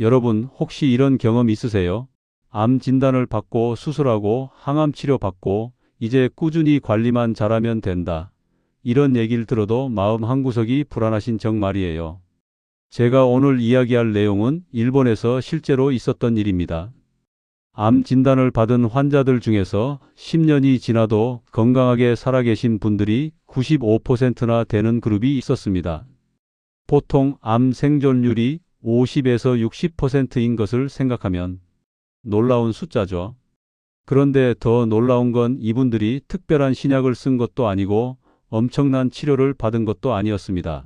여러분 혹시 이런 경험 있으세요? 암 진단을 받고 수술하고 항암 치료 받고 이제 꾸준히 관리만 잘하면 된다. 이런 얘기를 들어도 마음 한구석이 불안하신 정 말이에요. 제가 오늘 이야기할 내용은 일본에서 실제로 있었던 일입니다. 암 진단을 받은 환자들 중에서 10년이 지나도 건강하게 살아계신 분들이 95%나 되는 그룹이 있었습니다. 보통 암 생존율이 50에서 60%인 것을 생각하면 놀라운 숫자죠. 그런데 더 놀라운 건 이분들이 특별한 신약을 쓴 것도 아니고 엄청난 치료를 받은 것도 아니었습니다.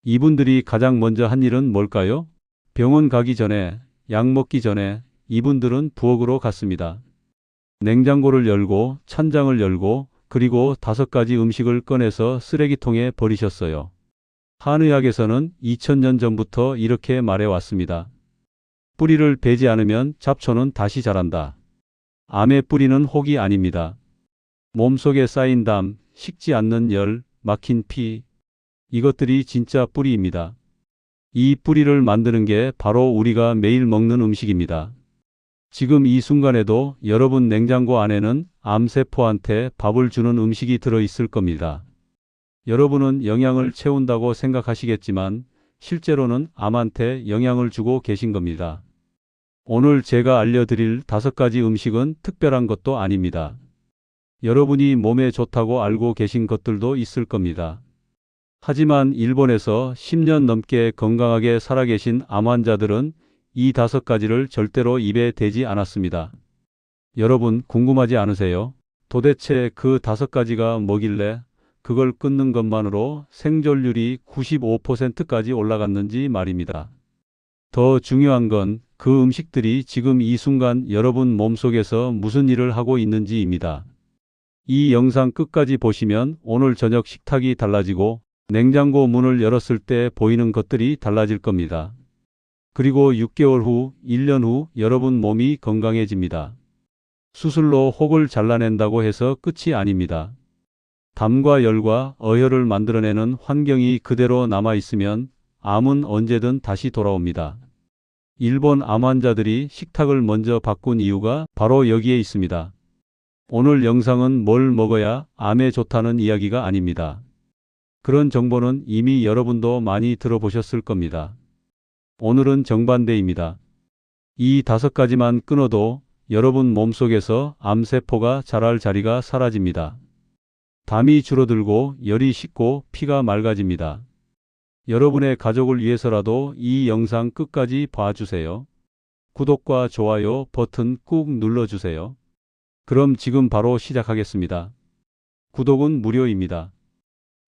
이분들이 가장 먼저 한 일은 뭘까요? 병원 가기 전에, 약 먹기 전에 이분들은 부엌으로 갔습니다. 냉장고를 열고 찬장을 열고 그리고 5가지 음식을 꺼내서 쓰레기통에 버리셨어요. 한의학에서는 2000년 전부터 이렇게 말해왔습니다. 뿌리를 베지 않으면 잡초는 다시 자란다. 암의 뿌리는 혹이 아닙니다. 몸속에 쌓인 담, 식지 않는 열, 막힌 피, 이것들이 진짜 뿌리입니다. 이 뿌리를 만드는 게 바로 우리가 매일 먹는 음식입니다. 지금 이 순간에도 여러분 냉장고 안에는 암세포한테 밥을 주는 음식이 들어있을 겁니다. 여러분은 영양을 채운다고 생각하시겠지만 실제로는 암한테 영양을 주고 계신 겁니다. 오늘 제가 알려드릴 5가지 음식은 특별한 것도 아닙니다. 여러분이 몸에 좋다고 알고 계신 것들도 있을 겁니다. 하지만 일본에서 10년 넘게 건강하게 살아계신 암 환자들은 이 5가지를 절대로 입에 대지 않았습니다. 여러분 궁금하지 않으세요? 도대체 그 5가지가 뭐길래 그걸 끊는 것만으로 생존율이 95%까지 올라갔는지 말입니다. 더 중요한 건 그 음식들이 지금 이 순간 여러분 몸속에서 무슨 일을 하고 있는지입니다. 이 영상 끝까지 보시면 오늘 저녁 식탁이 달라지고 냉장고 문을 열었을 때 보이는 것들이 달라질 겁니다. 그리고 6개월 후, 1년 후 여러분 몸이 건강해집니다. 수술로 혹을 잘라낸다고 해서 끝이 아닙니다. 담과 열과 어혈을 만들어내는 환경이 그대로 남아있으면 암은 언제든 다시 돌아옵니다. 일본 암 환자들이 식탁을 먼저 바꾼 이유가 바로 여기에 있습니다. 오늘 영상은 뭘 먹어야 암에 좋다는 이야기가 아닙니다. 그런 정보는 이미 여러분도 많이 들어보셨을 겁니다. 오늘은 정반대입니다. 이 5가지만 끊어도 여러분 몸속에서 암세포가 자랄 자리가 사라집니다. 담이 줄어들고 열이 식고 피가 맑아집니다. 여러분의 가족을 위해서라도 이 영상 끝까지 봐주세요. 구독과 좋아요 버튼 꾹 눌러주세요. 그럼 지금 바로 시작하겠습니다. 구독은 무료입니다.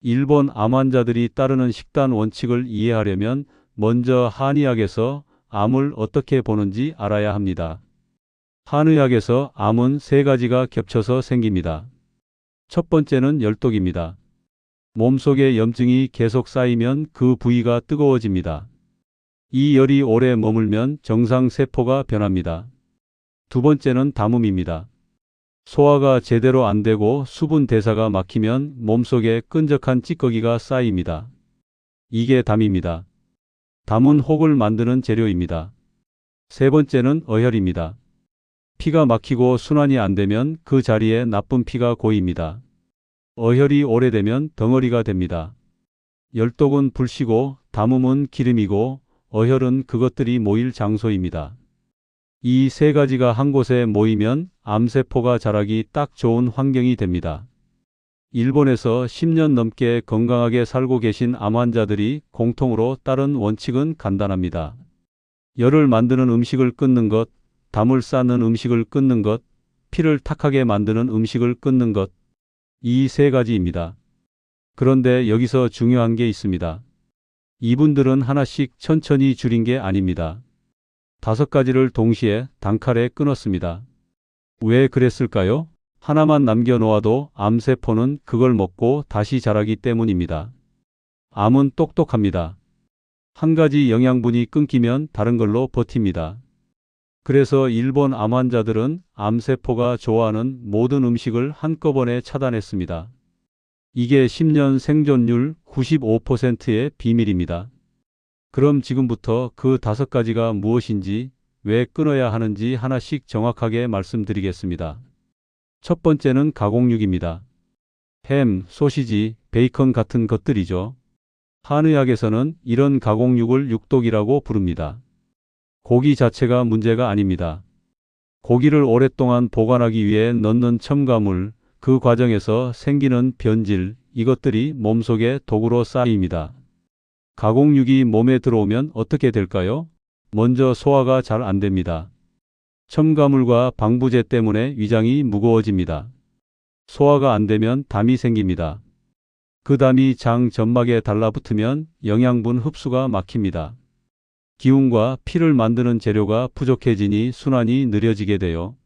일본 암 환자들이 따르는 식단 원칙을 이해하려면 먼저 한의학에서 암을 어떻게 보는지 알아야 합니다. 한의학에서 암은 3가지가 겹쳐서 생깁니다. 첫 번째는 열독입니다. 몸속에 염증이 계속 쌓이면 그 부위가 뜨거워집니다. 이 열이 오래 머물면 정상세포가 변합니다. 두 번째는 담음입니다. 소화가 제대로 안 되고 수분 대사가 막히면 몸속에 끈적한 찌꺼기가 쌓입니다. 이게 담입니다. 담은 혹을 만드는 재료입니다. 세 번째는 어혈입니다. 피가 막히고 순환이 안 되면 그 자리에 나쁜 피가 고입니다. 어혈이 오래되면 덩어리가 됩니다. 열독은 불씨고 담음은 기름이고 어혈은 그것들이 모일 장소입니다. 이 3가지가 한 곳에 모이면 암세포가 자라기 딱 좋은 환경이 됩니다. 일본에서 10년 넘게 건강하게 살고 계신 암 환자들이 공통으로 따른 원칙은 간단합니다. 열을 만드는 음식을 끊는 것, 담을 쌓는 음식을 끊는 것, 피를 탁하게 만드는 음식을 끊는 것, 이 3가지입니다. 그런데 여기서 중요한 게 있습니다. 이분들은 하나씩 천천히 줄인 게 아닙니다. 5가지를 동시에 단칼에 끊었습니다. 왜 그랬을까요? 하나만 남겨놓아도 암세포는 그걸 먹고 다시 자라기 때문입니다. 암은 똑똑합니다. 한 가지 영양분이 끊기면 다른 걸로 버팁니다. 그래서 일본 암 환자들은 암세포가 좋아하는 모든 음식을 한꺼번에 차단했습니다. 이게 10년 생존율 95%의 비밀입니다. 그럼 지금부터 그 5가지가 무엇인지, 왜 끊어야 하는지 하나씩 정확하게 말씀드리겠습니다. 첫 번째는 가공육입니다. 햄, 소시지, 베이컨 같은 것들이죠. 한의학에서는 이런 가공육을 육독이라고 부릅니다. 고기 자체가 문제가 아닙니다. 고기를 오랫동안 보관하기 위해 넣는 첨가물, 그 과정에서 생기는 변질, 이것들이 몸속에 독으로 쌓입니다. 가공육이 몸에 들어오면 어떻게 될까요? 먼저 소화가 잘 안 됩니다. 첨가물과 방부제 때문에 위장이 무거워집니다. 소화가 안 되면 담이 생깁니다. 그 담이 장 점막에 달라붙으면 영양분 흡수가 막힙니다. 기운과 피를 만드는 재료가 부족해지니 순환이 느려지게 돼요.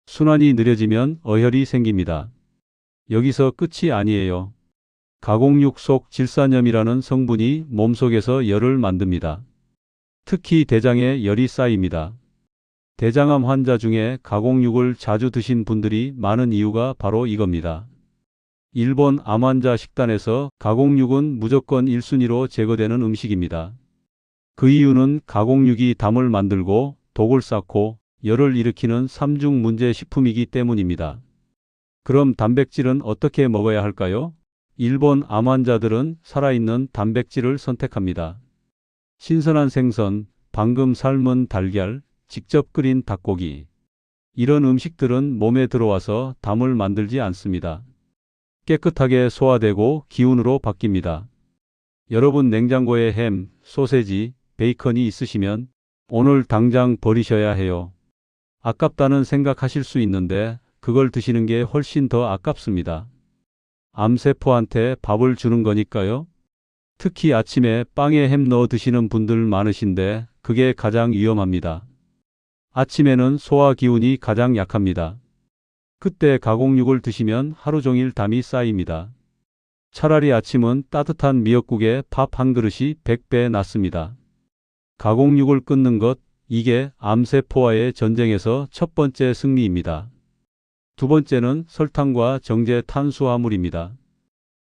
순환이 느려지면 어혈이 생깁니다. 여기서 끝이 아니에요. 가공육 속 질산염이라는 성분이 몸속에서 열을 만듭니다. 특히 대장에 열이 쌓입니다. 대장암 환자 중에 가공육을 자주 드신 분들이 많은 이유가 바로 이겁니다. 일본 암 환자 식단에서 가공육은 무조건 1순위로 제거되는 음식입니다. 그 이유는 가공육이 담을 만들고 독을 쌓고 열을 일으키는 삼중 문제 식품이기 때문입니다. 그럼 단백질은 어떻게 먹어야 할까요? 일본 암 환자들은 살아있는 단백질을 선택합니다. 신선한 생선, 방금 삶은 달걀, 직접 끓인 닭고기. 이런 음식들은 몸에 들어와서 담을 만들지 않습니다. 깨끗하게 소화되고 기운으로 바뀝니다. 여러분 냉장고에 햄, 소세지, 베이컨이 있으시면 오늘 당장 버리셔야 해요. 아깝다는 생각하실 수 있는데 그걸 드시는 게 훨씬 더 아깝습니다. 암세포한테 밥을 주는 거니까요. 특히 아침에 빵에 햄 넣어 드시는 분들 많으신데 그게 가장 위험합니다. 아침에는 소화 기운이 가장 약합니다. 그때 가공육을 드시면 하루 종일 담이 쌓입니다. 차라리 아침은 따뜻한 미역국에 밥 한 그릇이 100배 낫습니다. 가공육을 끊는 것, 이게 암세포와의 전쟁에서 첫 번째 승리입니다. 두 번째는 설탕과 정제 탄수화물입니다.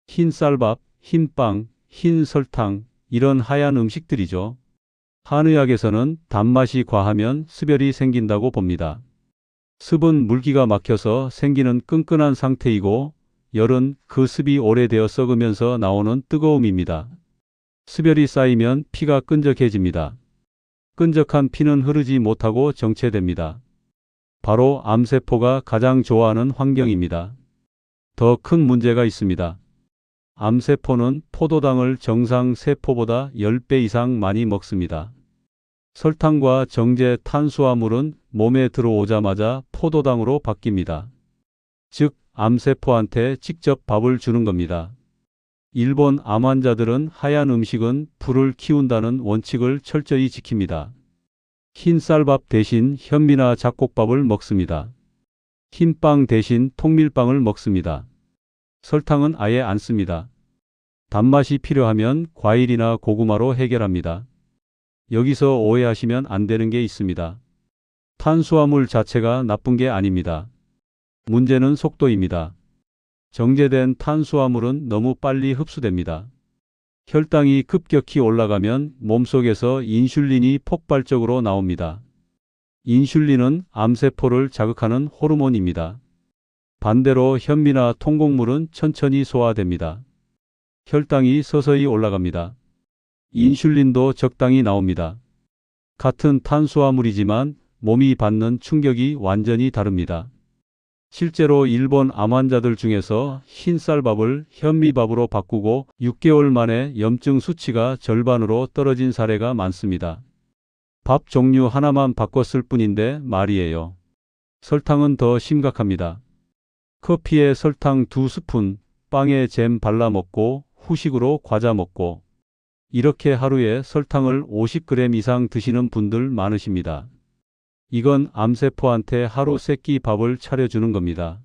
흰 쌀밥, 흰 빵, 흰 설탕, 이런 하얀 음식들이죠. 한의학에서는 단맛이 과하면 습열이 생긴다고 봅니다. 습은 물기가 막혀서 생기는 끈끈한 상태이고 열은 그 습이 오래되어 썩으면서 나오는 뜨거움입니다. 습열이 쌓이면 피가 끈적해집니다. 끈적한 피는 흐르지 못하고 정체됩니다. 바로 암세포가 가장 좋아하는 환경입니다. 더 큰 문제가 있습니다. 암세포는 포도당을 정상 세포보다 10배 이상 많이 먹습니다. 설탕과 정제 탄수화물은 몸에 들어오자마자 포도당으로 바뀝니다. 즉, 암세포한테 직접 밥을 주는 겁니다. 일본 암 환자들은 하얀 음식은 불을 키운다는 원칙을 철저히 지킵니다. 흰 쌀밥 대신 현미나 잡곡밥을 먹습니다. 흰빵 대신 통밀빵을 먹습니다. 설탕은 아예 안 씁니다. 단맛이 필요하면 과일이나 고구마로 해결합니다. 여기서 오해하시면 안 되는 게 있습니다. 탄수화물 자체가 나쁜 게 아닙니다. 문제는 속도입니다. 정제된 탄수화물은 너무 빨리 흡수됩니다. 혈당이 급격히 올라가면 몸속에서 인슐린이 폭발적으로 나옵니다. 인슐린은 암세포를 자극하는 호르몬입니다. 반대로 현미나 통곡물은 천천히 소화됩니다. 혈당이 서서히 올라갑니다. 인슐린도 적당히 나옵니다. 같은 탄수화물이지만 몸이 받는 충격이 완전히 다릅니다. 실제로 일본 암 환자들 중에서 흰 쌀밥을 현미밥으로 바꾸고 6개월 만에 염증 수치가 절반으로 떨어진 사례가 많습니다. 밥 종류 하나만 바꿨을 뿐인데 말이에요. 설탕은 더 심각합니다. 커피에 설탕 2스푼, 빵에 잼 발라 먹고 후식으로 과자 먹고 이렇게 하루에 설탕을 50g 이상 드시는 분들 많으십니다. 이건 암세포한테 하루 3끼 밥을 차려주는 겁니다.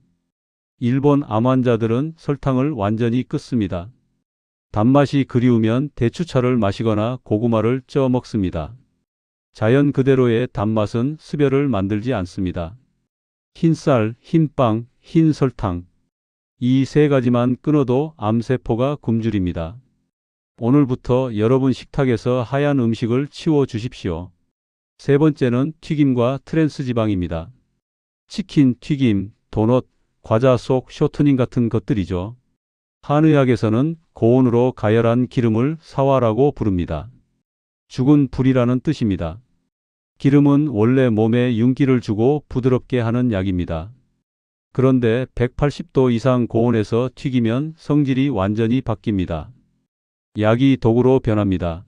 일본 암 환자들은 설탕을 완전히 끊습니다. 단맛이 그리우면 대추차를 마시거나 고구마를 쪄 먹습니다. 자연 그대로의 단맛은 습열을 만들지 않습니다. 흰쌀, 흰빵, 흰설탕. 이 3가지만 끊어도 암세포가 굶주립니다. 오늘부터 여러분 식탁에서 하얀 음식을 치워 주십시오. 세 번째는 튀김과 트랜스 지방입니다. 치킨, 튀김, 도넛, 과자 속 쇼트닝 같은 것들이죠. 한의학에서는 고온으로 가열한 기름을 사화라고 부릅니다. 죽은 불이라는 뜻입니다. 기름은 원래 몸에 윤기를 주고 부드럽게 하는 약입니다. 그런데 180도 이상 고온에서 튀기면 성질이 완전히 바뀝니다. 약이 독으로 변합니다.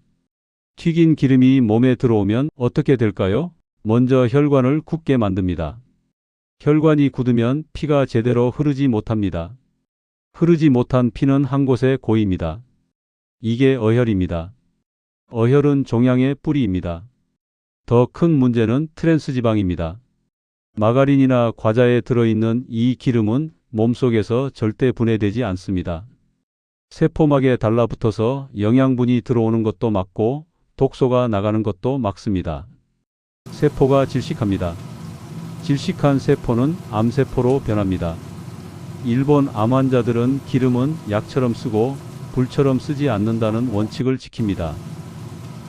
튀긴 기름이 몸에 들어오면 어떻게 될까요? 먼저 혈관을 굳게 만듭니다. 혈관이 굳으면 피가 제대로 흐르지 못합니다. 흐르지 못한 피는 한 곳에 고입니다. 이게 어혈입니다. 어혈은 종양의 뿌리입니다. 더 큰 문제는 트랜스 지방입니다. 마가린이나 과자에 들어있는 이 기름은 몸속에서 절대 분해되지 않습니다. 세포막에 달라붙어서 영양분이 들어오는 것도 막고 독소가 나가는 것도 막습니다. 세포가 질식합니다. 질식한 세포는 암세포로 변합니다. 일본 암 환자들은 기름은 약처럼 쓰고 불처럼 쓰지 않는다는 원칙을 지킵니다.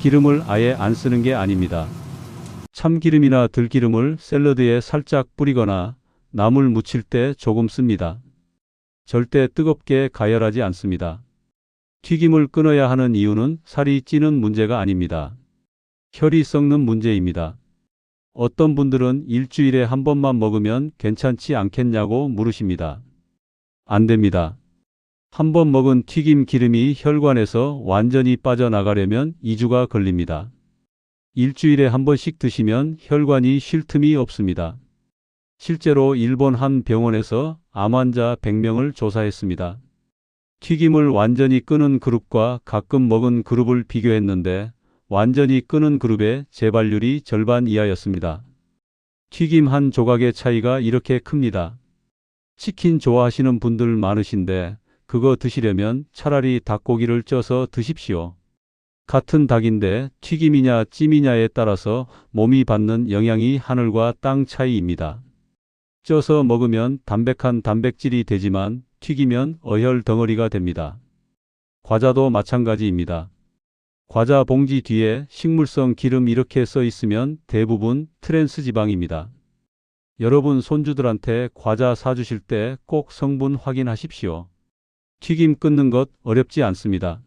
기름을 아예 안 쓰는 게 아닙니다. 참기름이나 들기름을 샐러드에 살짝 뿌리거나 나물 무칠 때 조금 씁니다. 절대 뜨겁게 가열하지 않습니다. 튀김을 끊어야 하는 이유는 살이 찌는 문제가 아닙니다. 혈이 썩는 문제입니다. 어떤 분들은 일주일에 한 번만 먹으면 괜찮지 않겠냐고 물으십니다. 안 됩니다. 한 번 먹은 튀김 기름이 혈관에서 완전히 빠져나가려면 2주가 걸립니다. 일주일에 한 번씩 드시면 혈관이 쉴 틈이 없습니다. 실제로 일본 한 병원에서 암 환자 100명을 조사했습니다. 튀김을 완전히 끊은 그룹과 가끔 먹은 그룹을 비교했는데 완전히 끊은 그룹의 재발률이 절반 이하였습니다. 튀김 한 조각의 차이가 이렇게 큽니다. 치킨 좋아하시는 분들 많으신데 그거 드시려면 차라리 닭고기를 쪄서 드십시오. 같은 닭인데 튀김이냐 찜이냐에 따라서 몸이 받는 영향이 하늘과 땅 차이입니다. 쪄서 먹으면 담백한 단백질이 되지만 튀기면 어혈 덩어리가 됩니다. 과자도 마찬가지입니다. 과자 봉지 뒤에 식물성 기름 이렇게 써 있으면 대부분 트랜스 지방입니다. 여러분 손주들한테 과자 사주실 때 꼭 성분 확인하십시오. 튀김 끊는 것 어렵지 않습니다.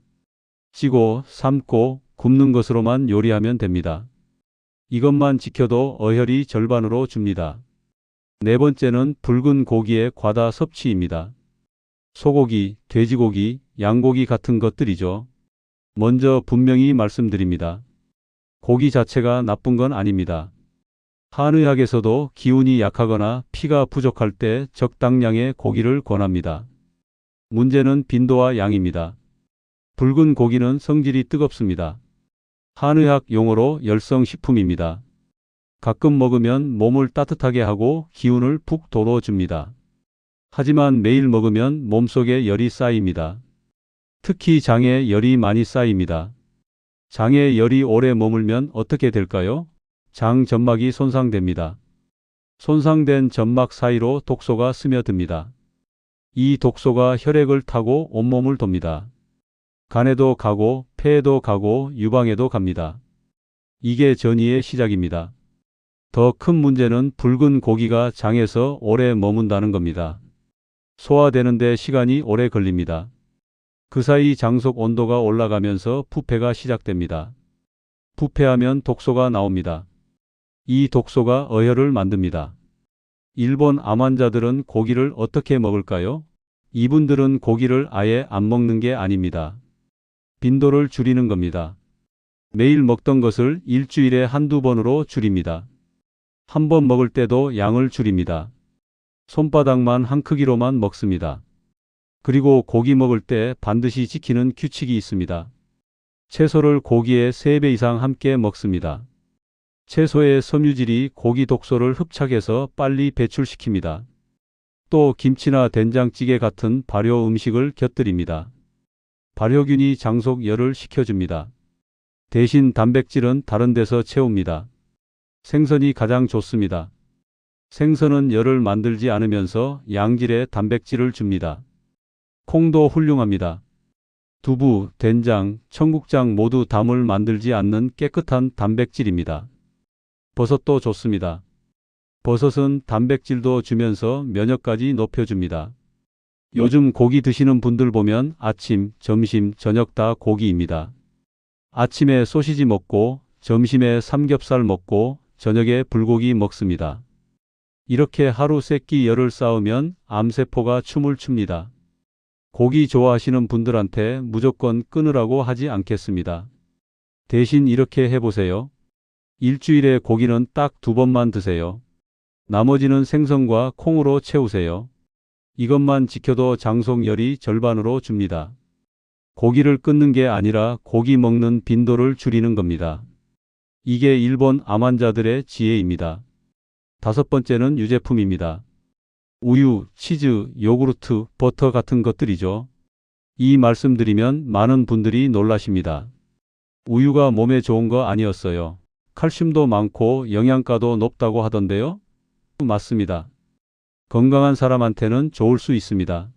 찌고 삶고 굽는 것으로만 요리하면 됩니다. 이것만 지켜도 어혈이 절반으로 줍니다. 네 번째는 붉은 고기의 과다 섭취입니다. 소고기, 돼지고기, 양고기 같은 것들이죠. 먼저 분명히 말씀드립니다. 고기 자체가 나쁜 건 아닙니다. 한의학에서도 기운이 약하거나 피가 부족할 때 적당량의 고기를 권합니다. 문제는 빈도와 양입니다. 붉은 고기는 성질이 뜨겁습니다. 한의학 용어로 열성식품입니다. 가끔 먹으면 몸을 따뜻하게 하고 기운을 푹 돋워줍니다. 하지만 매일 먹으면 몸속에 열이 쌓입니다. 특히 장에 열이 많이 쌓입니다. 장에 열이 오래 머물면 어떻게 될까요? 장 점막이 손상됩니다. 손상된 점막 사이로 독소가 스며듭니다. 이 독소가 혈액을 타고 온몸을 돕니다. 간에도 가고 폐에도 가고 유방에도 갑니다. 이게 전이의 시작입니다. 더 큰 문제는 붉은 고기가 장에서 오래 머문다는 겁니다. 소화되는데 시간이 오래 걸립니다. 그 사이 장속 온도가 올라가면서 부패가 시작됩니다. 부패하면 독소가 나옵니다. 이 독소가 어혈을 만듭니다. 일본 암 환자들은 고기를 어떻게 먹을까요? 이분들은 고기를 아예 안 먹는 게 아닙니다. 빈도를 줄이는 겁니다. 매일 먹던 것을 일주일에 한두 번으로 줄입니다. 한 번 먹을 때도 양을 줄입니다. 손바닥만 한 크기로만 먹습니다. 그리고 고기 먹을 때 반드시 지키는 규칙이 있습니다. 채소를 고기의 3배 이상 함께 먹습니다. 채소의 섬유질이 고기 독소를 흡착해서 빨리 배출시킵니다. 또 김치나 된장찌개 같은 발효 음식을 곁들입니다. 발효균이 장속 열을 식혀줍니다. 대신 단백질은 다른 데서 채웁니다. 생선이 가장 좋습니다. 생선은 열을 만들지 않으면서 양질의 단백질을 줍니다. 콩도 훌륭합니다. 두부, 된장, 청국장 모두 담을 만들지 않는 깨끗한 단백질입니다. 버섯도 좋습니다. 버섯은 단백질도 주면서 면역까지 높여줍니다. 요즘 고기 드시는 분들 보면 아침, 점심, 저녁 다 고기입니다. 아침에 소시지 먹고, 점심에 삼겹살 먹고, 저녁에 불고기 먹습니다. 이렇게 하루 세끼 열을 쌓으면 암세포가 춤을 춥니다. 고기 좋아하시는 분들한테 무조건 끊으라고 하지 않겠습니다. 대신 이렇게 해보세요. 일주일에 고기는 딱 2번만 드세요. 나머지는 생선과 콩으로 채우세요. 이것만 지켜도 장속열이 절반으로 줍니다. 고기를 끊는 게 아니라 고기 먹는 빈도를 줄이는 겁니다. 이게 일본 암 환자들의 지혜입니다. 5번째는 유제품입니다. 우유, 치즈, 요구르트, 버터 같은 것들이죠. 이 말씀드리면 많은 분들이 놀라십니다. 우유가 몸에 좋은 거 아니었어요. 칼슘도 많고 영양가도 높다고 하던데요? 맞습니다. 건강한 사람한테는 좋을 수 있습니다.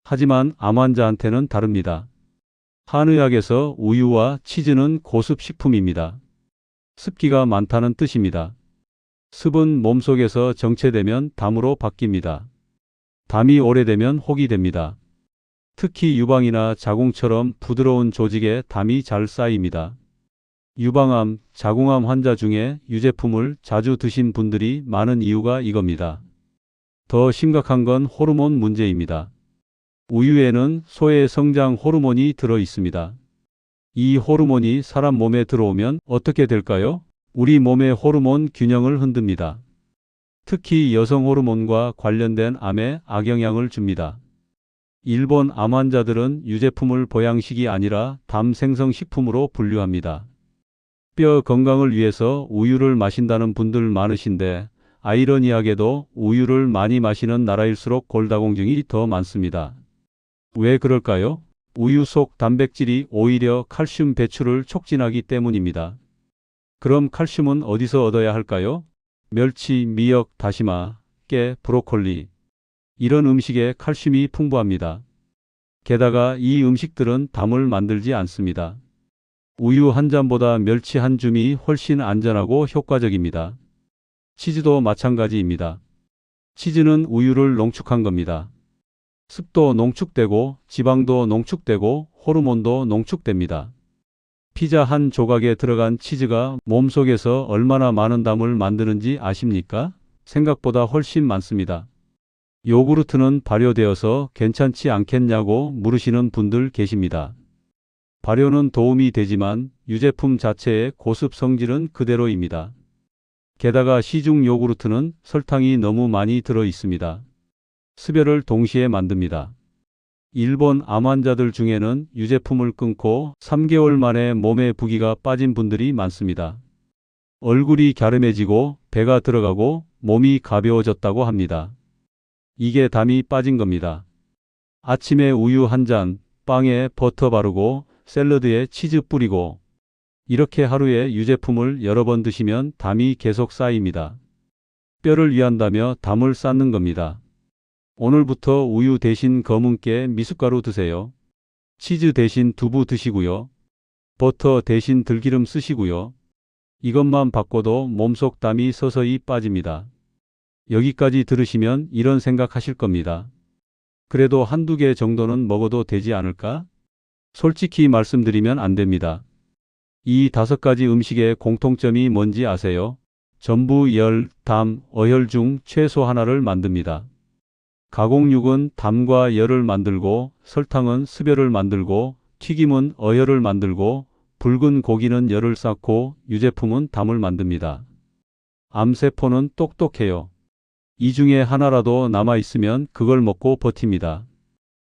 하지만 암 환자한테는 다릅니다. 한의학에서 우유와 치즈는 고습 식품입니다. 습기가 많다는 뜻입니다. 습은 몸속에서 정체되면 담으로 바뀝니다. 담이 오래되면 혹이 됩니다. 특히 유방이나 자궁처럼 부드러운 조직에 담이 잘 쌓입니다. 유방암, 자궁암 환자 중에 유제품을 자주 드신 분들이 많은 이유가 이겁니다. 더 심각한 건 호르몬 문제입니다. 우유에는 소의 성장 호르몬이 들어 있습니다. 이 호르몬이 사람 몸에 들어오면 어떻게 될까요? 우리 몸의 호르몬 균형을 흔듭니다. 특히 여성 호르몬과 관련된 암에 악영향을 줍니다. 일본 암 환자들은 유제품을 보양식이 아니라 담 생성식품으로 분류합니다. 뼈 건강을 위해서 우유를 마신다는 분들 많으신데 아이러니하게도 우유를 많이 마시는 나라일수록 골다공증이 더 많습니다. 왜 그럴까요? 우유 속 단백질이 오히려 칼슘 배출을 촉진하기 때문입니다. 그럼 칼슘은 어디서 얻어야 할까요? 멸치, 미역, 다시마, 깨, 브로콜리. 이런 음식에 칼슘이 풍부합니다. 게다가 이 음식들은 담을 만들지 않습니다. 우유 한 잔보다 멸치 한 줌이 훨씬 안전하고 효과적입니다. 치즈도 마찬가지입니다. 치즈는 우유를 농축한 겁니다. 습도 농축되고 지방도 농축되고 호르몬도 농축됩니다. 피자 한 조각에 들어간 치즈가 몸속에서 얼마나 많은 담을 만드는지 아십니까? 생각보다 훨씬 많습니다. 요구르트는 발효되어서 괜찮지 않겠냐고 물으시는 분들 계십니다. 발효는 도움이 되지만 유제품 자체의 고습 성질은 그대로입니다. 게다가 시중 요구르트는 설탕이 너무 많이 들어 있습니다. 습열을 동시에 만듭니다. 일본 암 환자들 중에는 유제품을 끊고 3개월 만에 몸에 부기가 빠진 분들이 많습니다. 얼굴이 갸름해지고 배가 들어가고 몸이 가벼워졌다고 합니다. 이게 담이 빠진 겁니다. 아침에 우유 한 잔, 빵에 버터 바르고 샐러드에 치즈 뿌리고 이렇게 하루에 유제품을 여러 번 드시면 담이 계속 쌓입니다. 뼈를 위한다며 담을 쌓는 겁니다. 오늘부터 우유 대신 검은 깨 미숫가루 드세요. 치즈 대신 두부 드시고요. 버터 대신 들기름 쓰시고요. 이것만 바꿔도 몸속 담이 서서히 빠집니다. 여기까지 들으시면 이런 생각하실 겁니다. 그래도 한두 개 정도는 먹어도 되지 않을까? 솔직히 말씀드리면 안 됩니다. 이 5가지 음식의 공통점이 뭔지 아세요? 전부 열, 담, 어혈 중 최소 하나를 만듭니다. 가공육은 담과 열을 만들고 설탕은 습열을 만들고 튀김은 어혈을 만들고 붉은 고기는 열을 쌓고 유제품은 담을 만듭니다. 암세포는 똑똑해요. 이 중에 하나라도 남아있으면 그걸 먹고 버팁니다.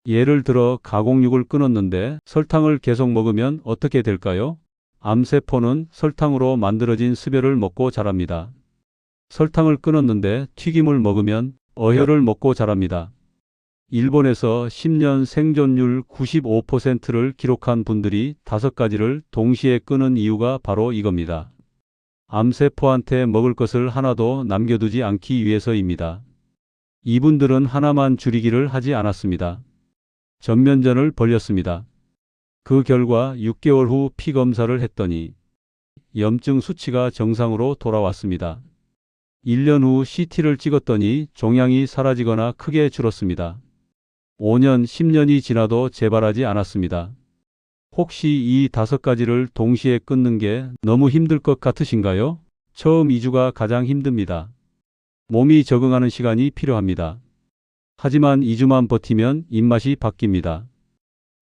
예를 들어 가공육을 끊었는데 설탕을 계속 먹으면 어떻게 될까요? 암세포는 설탕으로 만들어진 습열을 먹고 자랍니다. 설탕을 끊었는데 튀김을 먹으면 어혈을 먹고 자랍니다. 일본에서 10년 생존율 95%를 기록한 분들이 5가지를 동시에 끊은 이유가 바로 이겁니다. 암세포한테 먹을 것을 하나도 남겨두지 않기 위해서입니다. 이분들은 하나만 줄이기를 하지 않았습니다. 전면전을 벌였습니다. 그 결과 6개월 후 피 검사를 했더니 염증 수치가 정상으로 돌아왔습니다. 1년 후 CT를 찍었더니 종양이 사라지거나 크게 줄었습니다. 5년, 10년이 지나도 재발하지 않았습니다. 혹시 이 5가지를 동시에 끊는 게 너무 힘들 것 같으신가요? 처음 2주가 가장 힘듭니다. 몸이 적응하는 시간이 필요합니다. 하지만 2주만 버티면 입맛이 바뀝니다.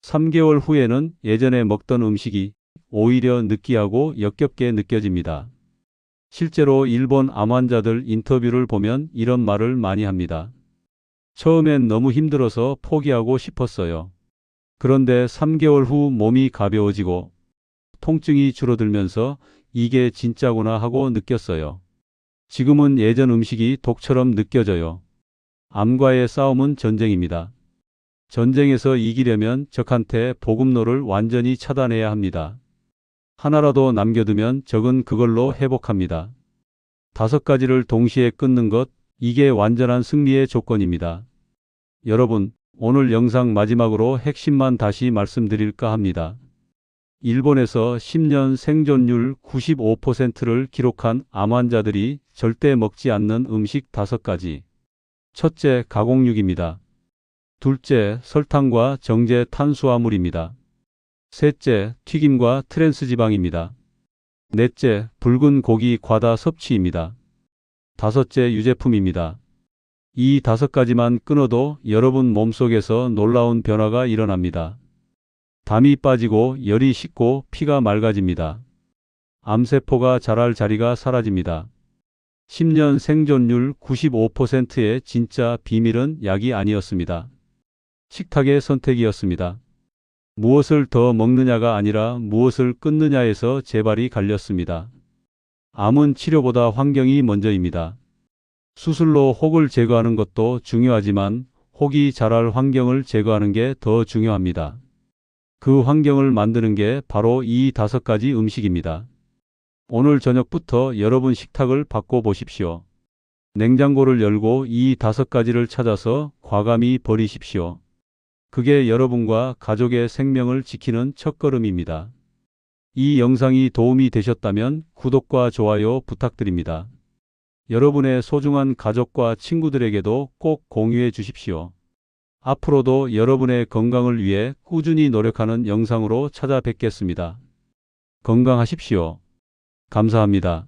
3개월 후에는 예전에 먹던 음식이 오히려 느끼하고 역겹게 느껴집니다. 실제로 일본 암 환자들 인터뷰를 보면 이런 말을 많이 합니다. 처음엔 너무 힘들어서 포기하고 싶었어요. 그런데 3개월 후 몸이 가벼워지고 통증이 줄어들면서 이게 진짜구나 하고 느꼈어요. 지금은 예전 음식이 독처럼 느껴져요. 암과의 싸움은 전쟁입니다. 전쟁에서 이기려면 적한테 보급로를 완전히 차단해야 합니다. 하나라도 남겨두면 적은 그걸로 회복합니다. 5가지를 동시에 끊는 것, 이게 완전한 승리의 조건입니다. 여러분, 오늘 영상 마지막으로 핵심만 다시 말씀드릴까 합니다. 일본에서 10년 생존율 95%를 기록한 암 환자들이 절대 먹지 않는 음식 5가지. 첫째, 가공육입니다. 둘째, 설탕과 정제 탄수화물입니다. 셋째, 튀김과 트랜스지방입니다. 넷째, 붉은 고기 과다 섭취입니다. 다섯째, 유제품입니다. 이 5가지만 끊어도 여러분 몸속에서 놀라운 변화가 일어납니다. 담이 빠지고 열이 식고 피가 맑아집니다. 암세포가 자랄 자리가 사라집니다. 10년 생존율 95%의 진짜 비밀은 약이 아니었습니다. 식탁의 선택이었습니다. 무엇을 더 먹느냐가 아니라 무엇을 끊느냐에서 재발이 갈렸습니다. 암은 치료보다 환경이 먼저입니다. 수술로 혹을 제거하는 것도 중요하지만 혹이 자랄 환경을 제거하는 게 더 중요합니다. 그 환경을 만드는 게 바로 이 5가지 음식입니다. 오늘 저녁부터 여러분 식탁을 바꿔보십시오. 냉장고를 열고 이 5가지를 찾아서 과감히 버리십시오. 그게 여러분과 가족의 생명을 지키는 첫걸음입니다. 이 영상이 도움이 되셨다면 구독과 좋아요 부탁드립니다. 여러분의 소중한 가족과 친구들에게도 꼭 공유해 주십시오. 앞으로도 여러분의 건강을 위해 꾸준히 노력하는 영상으로 찾아뵙겠습니다. 건강하십시오. 감사합니다.